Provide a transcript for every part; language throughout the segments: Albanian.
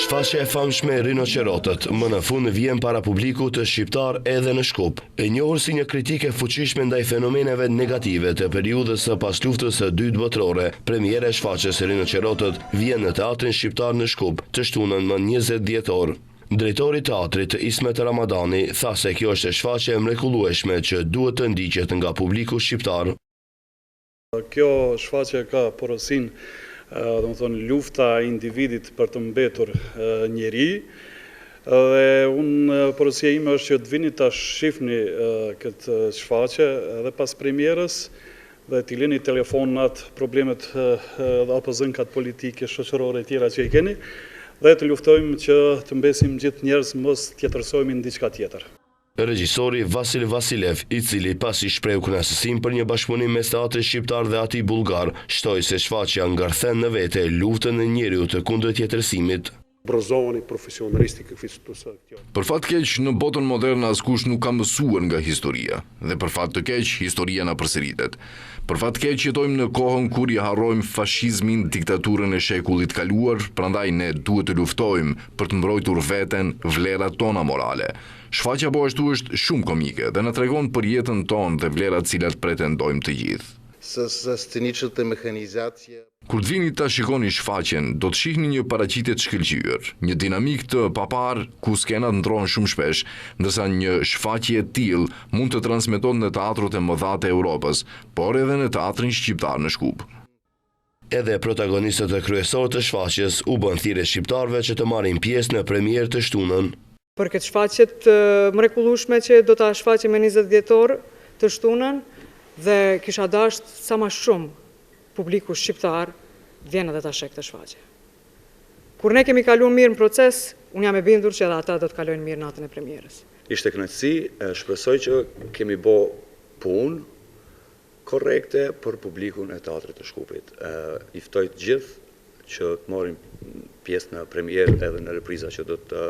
Shfaqja e famshme Rinocerotët më në fund vjen para publiku të shqiptar edhe në Shkup. E njohur si një kritike fuqishme ndaj fenomeneve negative të periudhës së pas luftës së dytë botërore, premiera e shfaqjes së Rinocerotët vjen në Teatrin Shqiptar në Shkup, të shtunën më 20 dhjetor. Drejtori i teatrit Ismet Ramadani tha se kjo është shfaqje e mrekullueshme që duhet të ndiqet nga publiku shqiptar. Kjo shfaqje ka porosin lufta e individit për të mbetur njeri, dhe porosia ime është që të vini ta shifni këtë shfaqje edhe pas premierës dhe t'i lini telefonat, problemet apo zënkat politike, shoqërore tjera që i keni, dhe të luftojmë që të mbesim gjithë njerëz mos tjetërsojmë në diçka tjetër. Regjisori Vasil Vasilev, i cili pasi shpreu kënaqësinë për një bashkëpunim mes teatrit shqiptar dhe atij bullgar, shtoi se shfaqja ngarthen në vete luftën e njeriut të kundër tjetërsimit. Për fat keq, në botën moderne askush nuk ka mësuar nga historia, dhe për fat të keq, historia na përsëritet. Për fat keq, jetojmë në kohën kur i harrojmë fashizmin, diktaturën e shekullit kaluar, prandaj ne duhet të luftojmë për të mbrojtur veten, vlerat tona morale. Shfaqja po ashtu është shumë komike dhe na tregon për jetën tonë dhe vlerat cilat pretendojmë të gjithë. Kur të vini ta shikoni shfaqjen, do të shihni një paraqitje të shkëlqyer, një dinamik të papar ku skenat ndrohen shumë shpesh, ndërsa një shfaqje e tillë mund të transmetohet në teatrot e mëdha të Europës, por edhe në Teatrin Shqiptar në Shkup. Edhe protagonistët e kryesorë të shfaqjes u bën thirrje shqiptarëve që të marrin pjesë në premierë të shtunën. Për këtë shfaqje të mrekullueshme që do ta shfaqim me 20 dhjetor të shtunën, dhe kisha dashur sa më shumë publiku shqiptar vjen edhe ta sheh këtë shfaqje. Kur ne kemi kaluar mirë në proces, unë jam e bindur që edhe ata do të kalojnë mirë natën e premierës. Ishte kënaqësi, shpresoj që kemi bë punë korrekte për publikun e Teatrit të Shkupit. I ftoj të gjithë që të marrin pjesë në premierë edhe në repriza që do të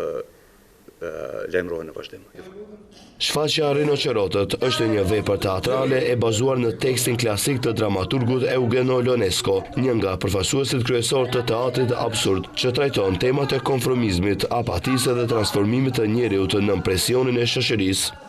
lajmërohen në vazhdim. Shfaqja Rinocerotët është një vepër teatrale e bazuar në tekstin klasik të dramaturgut Eugenio Ionesco, një nga përfaqësuesit kryesor të teatrit absurd, që trajton temat e konformizmit, apatisë dhe transformimit të njeriut në presionin e shoqërisë.